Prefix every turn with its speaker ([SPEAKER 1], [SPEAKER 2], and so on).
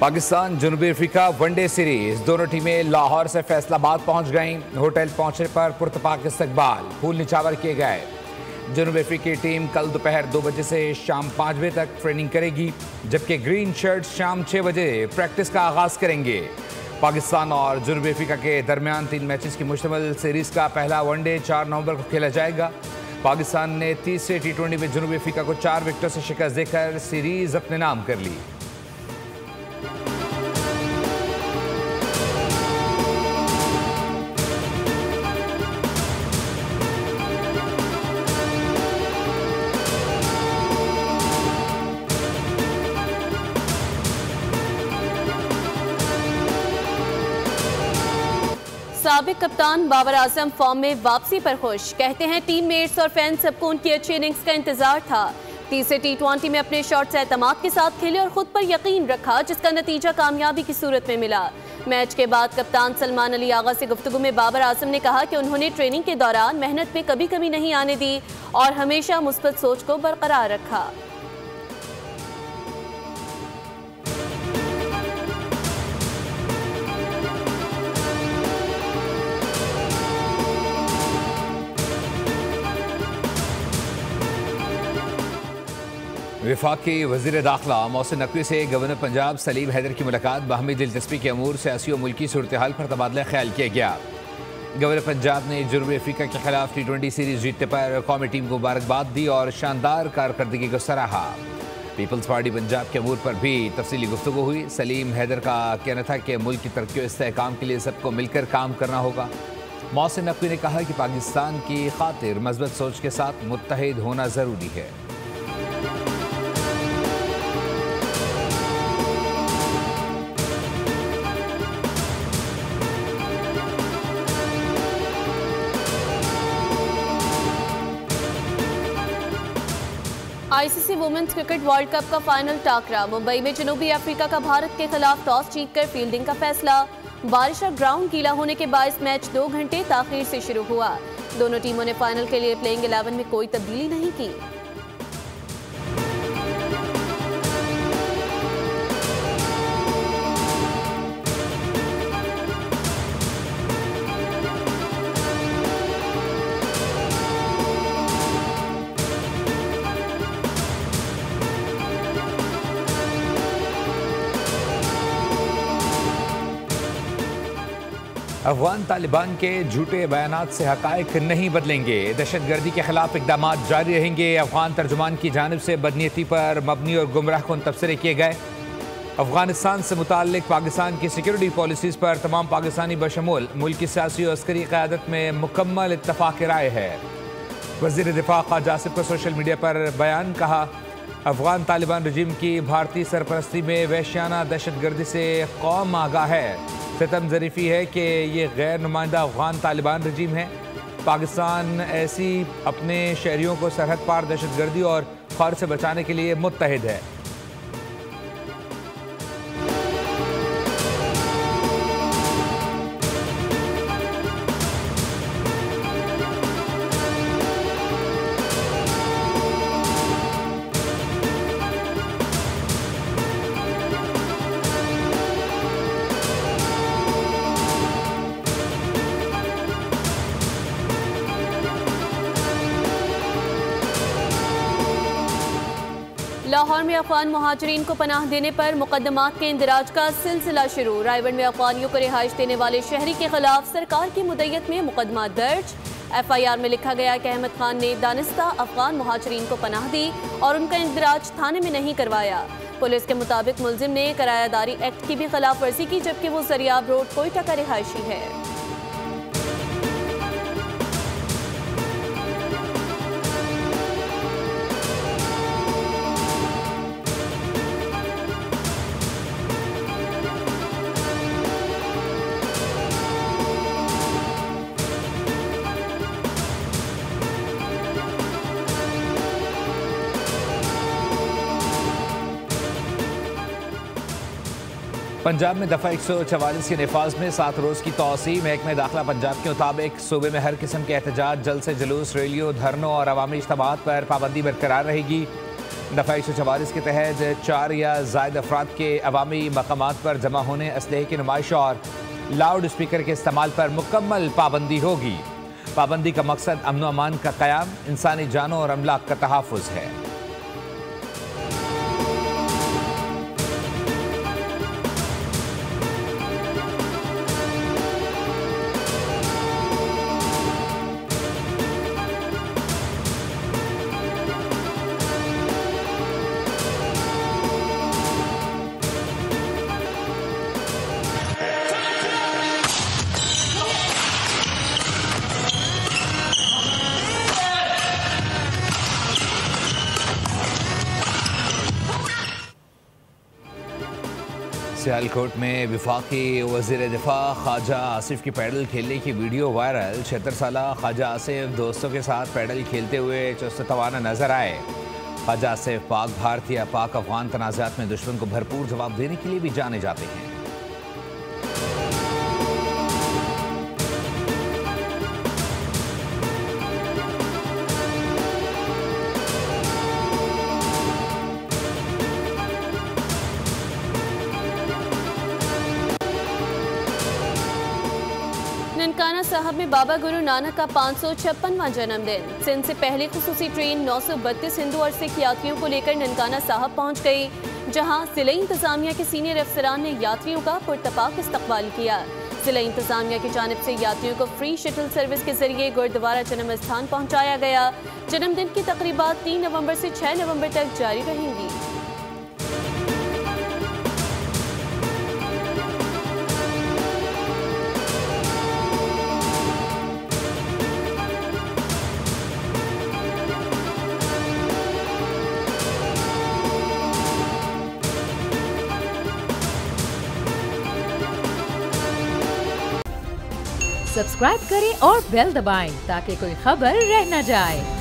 [SPEAKER 1] पाकिस्तान जनूबी Africa one day series, दोनों टीमें लाहौर से फैसलाबाद पहुंच गईं। होटल पहुंचने पर पुरतपाक इस्तकबाल, फूल निछावर किए गए। जनूबी अफ्रीकी टीम कल दोपहर 2 बजे से शाम 5 बजे तक ट्रेनिंग करेगी, जबकि ग्रीन शर्ट शाम 6 बजे प्रैक्टिस का आगाज करेंगे। पाकिस्तान और जनूबी अफ्रीका के दरमियान 3 मैचेस की मुश्तमिल सीरीज का पहला वनडे 4 नवंबर को खेला जाएगा। पाकिस्तान ने तीसरे T20 में जनूबी अफ्रीका को 4 विकेटों से शिकस्त देकर सीरीज अपने नाम कर ली।
[SPEAKER 2] साबिक कप्तान बाबर आजम फॉर्म में वापसी पर खुश। कहते हैं टीम मेट्स और फैंस सबको उनकी अच्छी इनिंग्स का इंतजार था। तीसरे T20 में अपने शॉट्स एतमाद के साथ खेले और खुद पर यकीन रखा, जिसका नतीजा कामयाबी की सूरत में मिला। मैच के बाद कप्तान सलमान अली आगा से गुफ्तगू में बाबर आजम ने कहा कि उन्होंने ट्रेनिंग के दौरान मेहनत में कभी कमी नहीं आने दी और हमेशा मुस्बत सोच को बरकरार रखा।
[SPEAKER 1] वफाकी वज़ीर दाखिला मोहसिन नकवी से गवर्नर पंजाब सलीम हैदर की मुलाकात, बाहमी दिलचस्पी के अमूर, सियासी और मुल्की सूरत हाल पर तबादला ख्याल किया गया। गवर्नर पंजाब ने जनूबी अफ्रीका के खिलाफ T20 सीरीज जीतने पर कौमी टीम को मुबारकबाद दी और शानदार कारकर्दगी को सराहा। पीपल्स पार्टी पंजाब के अमूर पर भी तफसीली गुफ्तगू हुई। सलीम हैदर का कहना था कि मुल्क की तरक्की और इस्तेहकाम के लिए सबको मिलकर काम करना होगा। मोहसिन नकवी ने कहा कि पाकिस्तान की खातिर मज़बूत सोच के साथ मुत्तहिद होना ज़रूरी है।
[SPEAKER 2] ICC women's cricket world cup का फाइनल टाकरा। मुंबई में जनूबी अफ्रीका का भारत के खिलाफ टॉस जीतकर फील्डिंग का फैसला। बारिश और ग्राउंड गीला होने के बायस मैच 2 घंटे ताखीर से शुरू हुआ। दोनों टीमों ने फाइनल के लिए प्लेइंग 11 में कोई तब्दीली नहीं की।
[SPEAKER 1] अफगान तालिबान के झूठे बयानात से हकायक नहीं बदलेंगे। दहशतगर्दी के खिलाफ इकदाम जारी रहेंगे। अफगान तर्जुमान की जानिब से बदनीयती पर मबनी और गुमराह कुन तबसरे किए गए। अफगानिस्तान से मुताल्लिक पाकिस्तान की सिक्योरिटी पॉलिसीज़ पर तमाम पाकिस्तानी बशमूल मुल्क की सियासी और अस्करी क़यादत में मुकम्मल इत्तफ़ाक़ राय है। वज़ीर दिफ़ा ख़ाजा आसिफ का सोशल मीडिया पर बयान, कहा अफगान तालिबान रजीम की भारतीय सरपरस्ती में वहशियाना दहशतगर्दी से कौम आगाह है। सितम ज़रीफ़ी है कि ये गैर नुमाइंदा अफगान तालिबान रजीम है। पाकिस्तान ऐसी अपने शहरियों को सरहद पार दहशतगर्दी और खौर से बचाने के लिए मुत्तहिद है।
[SPEAKER 2] लाहौर में अफगान मुहाजिरीन को पनाह देने पर मुकदमात के इंदराज का सिलसिला शुरू। रायगढ़ में अफगानियों को रिहाइश देने वाले शहरी के खिलाफ सरकार की मुद्दत में मुकदमा दर्ज। FIR में लिखा गया कि अहमद खान ने दानिस्ता अफगान मुहाजिरीन को पनाह दी और उनका इंदराज थाने में नहीं करवाया। पुलिस के मुताबिक मुलजिम ने किरायादारी एक्ट की भी खिलाफ वर्जी की, जबकि वो जरियाब रोड कोयटा का रिहायशी है।
[SPEAKER 1] पंजाब में दफ़ा 144 के नफाज में 7 रोज़ की तौसी। महकमा दाखिला पंजाब के मुताबिक सूबे में हर किस्म के एहतजाज, जल्द से जुलूस, रैलियों, धरनों और अवामी इज्तिमाअत पर पाबंदी बरकरार रहेगी। दफ़ा 144 के तहत 4 या ज़ायद अफराद के अवामी मकामात पर जमा होने, असलहे की नुमाइश और लाउड स्पीकर के इस्तेमाल पर मुकम्मल पाबंदी होगी। पाबंदी का मकसद अमन व अमान का क़याम, इंसानी जानों और अमलाक का तहफ़्फ़ुज़ है। सियालकोट में वफाकी वज़ीर दिफा ख्वाजा आसिफ की पैडल खेलने की वीडियो वायरल। 76 साला ख्वाजा आसिफ दोस्तों के साथ पैडल खेलते हुए चुस्त तवाना नजर आए। ख्वाजा आसिफ पाक भारत या पाक अफगान तनाज़ात में दुश्मन को भरपूर जवाब देने के लिए भी जाने जाते हैं।
[SPEAKER 2] ननकाना साहब में बाबा गुरु नानक का 556वां जन्मदिन। सिंध से पहली खुसूसी ट्रेन 932 हिंदू और सिख यात्रियों को लेकर ननकाना साहब पहुंच गई, जहां जिला इंतजामिया के सीनियर अफसरान ने यात्रियों का पुरतपाक इस्तकबाल किया। जिला इंतजामिया की जानिब से यात्रियों को फ्री शटल सर्विस के जरिए गुरुद्वारा जन्म स्थान पहुँचाया गया। जन्मदिन की तकरीबात 3 नवंबर से 6 नवंबर तक जारी रहेंगी।
[SPEAKER 3] सब्सक्राइब करें और बेल दबाएं ताकि कोई खबर रह न जाए।